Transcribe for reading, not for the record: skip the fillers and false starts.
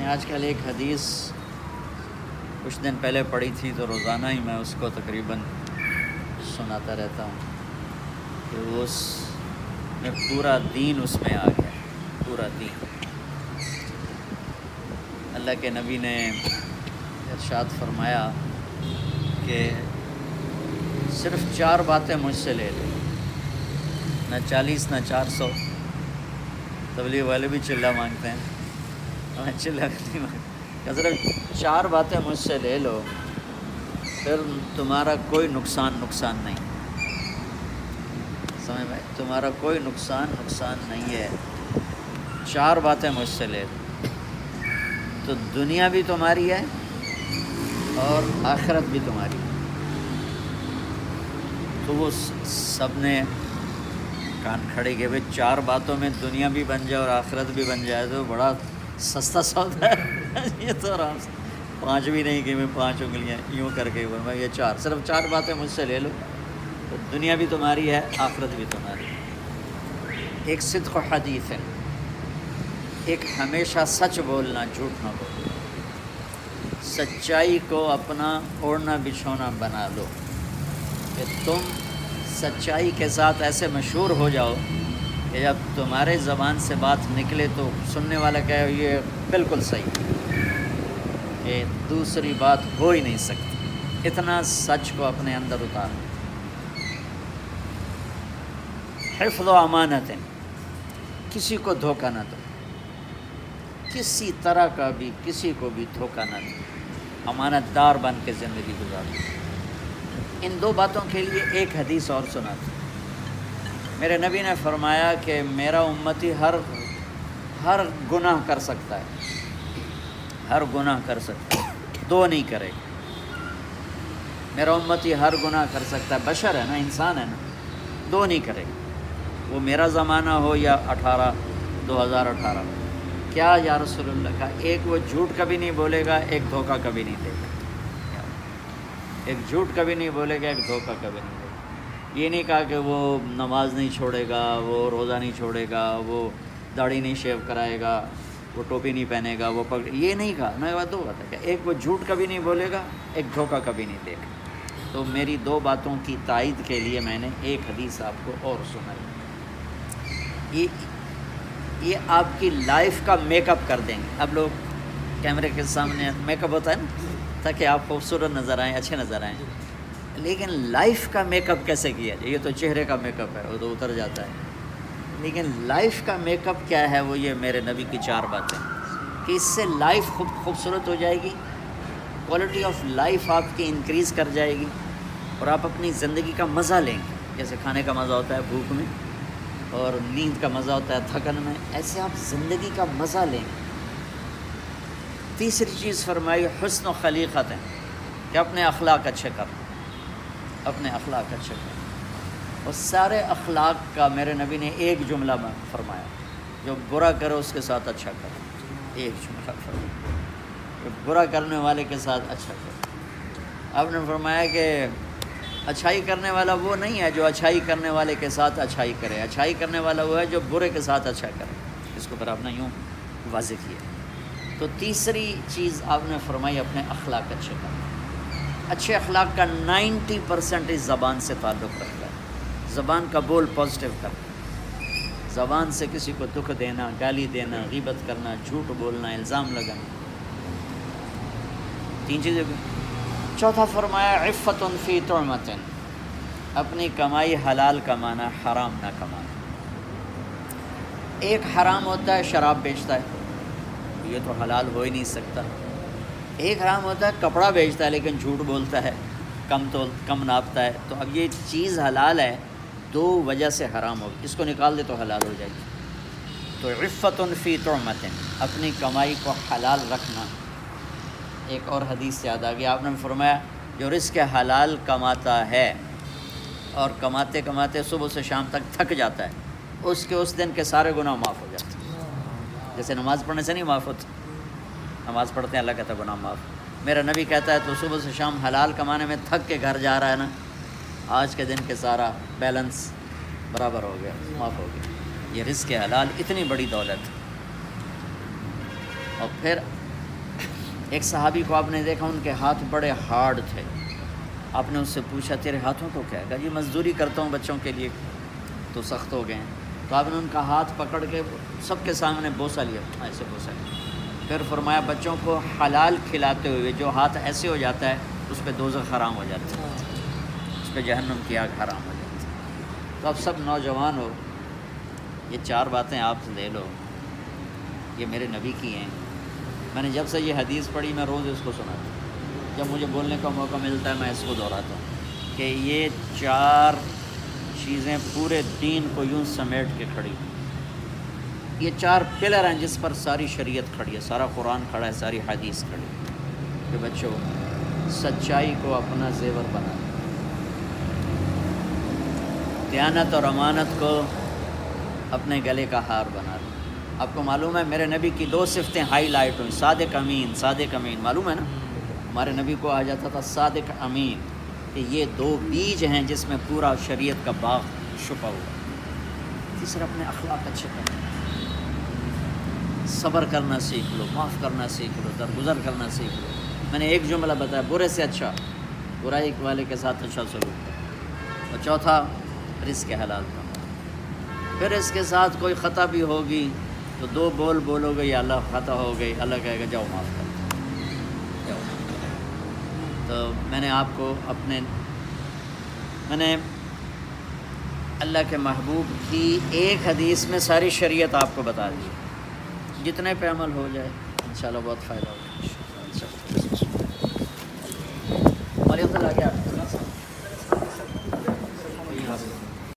نے آج کل ایک حدیث کچھ دن پہلے پڑھی تھی تو روزانہ ہی میں اس کو تقریباً سناتا رہتا ہوں کہ اس میں پورا دین اس میں آ گیا، پورا دین۔ اللہ کے نبی نے ارشاد فرمایا کہ صرف 4 باتیں مجھ سے لے لو، نہ 40 نہ 400۔ تبلیغ والے بھی چلہ مانگتے ہیں، میں چلہ نہیں مانگتا، صرف 4 باتیں مجھ سے لے لو، پھر تمہارا کوئی نقصان نہیں، سمجھ میں، تمہارا کوئی نقصان نہیں ہے۔ 4 باتیں مجھ سے لے لو تو دنیا بھی تمہاری ہے اور آخرت بھی تمہاری ہے۔ تو وہ سب نے کان کھڑے کیے، بھائی 4 باتوں میں دنیا بھی بن جائے اور آخرت بھی بن جائے تو بڑا سستا سودا ہے۔ یہ تو آرام سے 5 بھی نہیں کہ میں 5 انگلیاں یوں کر کے میں یہ 4، صرف 4 باتیں مجھ سے لے لو تو دنیا بھی تمہاری ہے، آخرت بھی تمہاری ہے۔ ایک صدق و حدیث ہے، ایک ہمیشہ سچ بولنا، جھوٹ نہ بولنا، سچائی کو اپنا اوڑھنا بچھونا بنا لو کہ تم سچائی کے ساتھ ایسے مشہور ہو جاؤ کہ جب تمہارے زبان سے بات نکلے تو سننے والا کہے یہ بالکل صحیح، کہ دوسری بات ہو ہی نہیں سکتی، اتنا سچ کو اپنے اندر اتارو۔ حفظ و امانت، کسی کو دھوکہ نہ دو، کسی طرح کا بھی کسی کو بھی دھوکہ نہ دو، امانت دار بن کے زندگی گزارو۔ ان 2 باتوں کے لیے ایک حدیث اور سناتا ہوں۔ میرے نبی نے فرمایا کہ میرا امتی ہر گناہ کر سکتا ہے، ہر گناہ کر سکتا ہے، 2 نہیں کرے گا۔ میرا امتی ہر گناہ کر سکتا ہے، بشر ہے نا، انسان ہے نا، 2 نہیں کرے گا، وہ میرا زمانہ ہو یا 2018۔ کیا یا رسول اللہ کا؟ ایک وہ جھوٹ کبھی نہیں بولے گا، ایک دھوکہ کبھی نہیں دے گا۔ ایک جھوٹ کبھی نہیں بولے گا، ایک دھوکہ کبھی نہیں دے گا۔ یہ نہیں کہا کہ وہ نماز نہیں چھوڑے گا، وہ روزہ نہیں چھوڑے گا، وہ داڑھی نہیں شیو کرائے گا، وہ ٹوپی نہیں پہنے گا، وہ یہ نہیں کہا نا، 2 باتیں کہ ایک وہ جھوٹ کبھی نہیں بولے گا، ایک دھوکہ کبھی نہیں دے گا۔ تو میری 2 باتوں کی تائید کے لیے میں نے ایک حدیث آپ کو اور سنائی۔ یہ آپ کی لائف کا میک اپ کر دیں گے۔ اب لوگ کیمرے کے سامنے میک اپ ہوتا ہے نا تاکہ آپ خوبصورت نظر آئیں، اچھے نظر آئیں، لیکن لائف کا میک اپ کیسے کیا جائے؟ یہ تو چہرے کا میک اپ ہے، وہ تو اتر جاتا ہے، لیکن لائف کا میک اپ کیا ہے؟ وہ یہ میرے نبی کی 4 باتیں کہ اس سے لائف خوبصورت ہو جائے گی، کوالٹی آف لائف آپ کی انکریز کر جائے گی، اور آپ اپنی زندگی کا مزہ لیں گے۔ جیسے کھانے کا مزہ ہوتا ہے بھوک میں، اور نیند کا مزہ ہوتا ہے تھکن میں، ایسے آپ زندگی کا مزہ لیں گے۔ تیسری چیز فرمائی حسن و خلیقت ہے کہ اپنے اخلاق اچھے کرو، اپنے اخلاق اچھے کرو، اور سارے اخلاق کا میرے نبی نے ایک جملہ میں فرمایا، جو برا کرو اس کے ساتھ اچھا کرو، ایک جملہ فرمایا کہ برا کرنے والے کے ساتھ اچھا کرو۔ آپ نے فرمایا کہ اچھائی کرنے والا وہ نہیں ہے جو اچھائی کرنے والے کے ساتھ اچھائی کرے، اچھائی کرنے والا وہ ہے جو برے کے ساتھ اچھا کرے۔ اس کو پھر آپ نے یوں واضح کیا۔ تو تیسری چیز آپ نے فرمائی اپنے اخلاق اچھے کرنا۔ اچھے اخلاق کا 90% اس زبان سے تعلق رکھتا ہے۔ زبان کا بول پازیٹیو کرنا، زبان سے کسی کو دکھ دینا، گالی دینا، غیبت کرنا، جھوٹ بولنا، الزام لگانا، 3 چیزیں۔ چوتھا فرمایا عفت فی طعمۃ، اپنی کمائی حلال کمانا، حرام نہ کمانا۔ ایک حرام ہوتا ہے شراب بیچتا ہے، یہ تو حلال ہو ہی نہیں سکتا۔ ایک حرام ہوتا ہے کپڑا بیچتا ہے لیکن جھوٹ بولتا ہے، کم ناپتا ہے، تو اب یہ چیز حلال ہے، 2 وجہ سے حرام ہوگی، اس کو نکال دے تو حلال ہو جائے گی۔ تو عفت فی طعمۃ، اپنی کمائی کو حلال رکھنا۔ ایک اور حدیث یاد آ گیا، آپ نے فرمایا جو رزق حلال کماتا ہے اور کماتے کماتے صبح سے شام تک تھک جاتا ہے، اس دن کے سارے گناہ معاف ہو جاتے ہیں۔ جیسے نماز پڑھنے سے نہیں معاف ہوتے، نماز پڑھتے ہیں اللہ کہتا ہے گناہ معاف۔ میرا نبی کہتا ہے تو صبح سے شام حلال کمانے میں تھک کے گھر جا رہا ہے نا، آج کے دن کے سارا بیلنس برابر ہو گیا، معاف ہو گیا۔ یہ رزق حلال اتنی بڑی دولت ہے۔ اور پھر ایک صحابی کو آپ نے دیکھا ان کے ہاتھ بڑے ہارڈ تھے، آپ نے اس سے پوچھا تیرے ہاتھوں کو کیا ہے؟ کہا جی مزدوری کرتا ہوں بچوں کے لیے تو سخت ہو گئے ہیں۔ تو آپ نے ان کا ہاتھ پکڑ کے سب کے سامنے بوسہ لیا، ایسے بوسہ لیا، پھر فرمایا بچوں کو حلال کھلاتے ہوئے جو ہاتھ ایسے ہو جاتا ہے اس پہ دوزخ حرام ہو جاتا ہے، اس پہ جہنم کی آگ حرام ہو جاتی ہے۔ تو اب سب نوجوان ہو، یہ 4 باتیں آپ لے لو، یہ میرے نبی کی ہیں۔ میں نے جب سے یہ حدیث پڑھی میں روز اس کو سناتا ہوں، جب مجھے بولنے کا موقع ملتا ہے میں اس کو دہراتا ہوں کہ یہ 4 چیزیں پورے دین کو یوں سمیٹ کے کھڑی ہیں۔ یہ 4 پلر ہیں جس پر ساری شریعت کھڑی ہے، سارا قرآن کھڑا ہے، ساری حدیث کھڑی ہے کہ بچوں سچائی کو اپنا زیور بنا لیں، دیانت اور امانت کو اپنے گلے کا ہار بنا لیں۔ آپ کو معلوم ہے میرے نبی کی 2 صفتیں ہائی لائٹ ہوئیں، صادق امین، صادق امین، معلوم ہے نا؟ ہمارے نبی کو آ جاتا تھا صادق امین، کہ یہ 2 بیج ہیں جس میں پورا شریعت کا باغ چھپا ہوا۔ تیسرا اپنے اخلاق اچھے کرنا، صبر کرنا سیکھ لو، معاف کرنا سیکھ لو، درگزر کرنا سیکھ لو۔ میں نے ایک جملہ بتایا، برے سے اچھا، برائی والے کے ساتھ اچھا سلوک کرو۔ اور چوتھا رزق حلال کرنا۔ پھر اس کے ساتھ کوئی خطا بھی ہوگی تو 2 بول بولو گے یا اللہ خطا ہو گئی، اللہ کہے گا جاؤ معاف کر دو، جاؤ معاف کر دو۔ تو میں نے آپ کو میں نے اللہ کے محبوب کی ایک حدیث میں ساری شریعت آپ کو بتا دی، جتنے پہ عمل ہو جائے انشاءاللہ بہت فائدہ ہوگا۔ وعلیکم السلام، آ گیا۔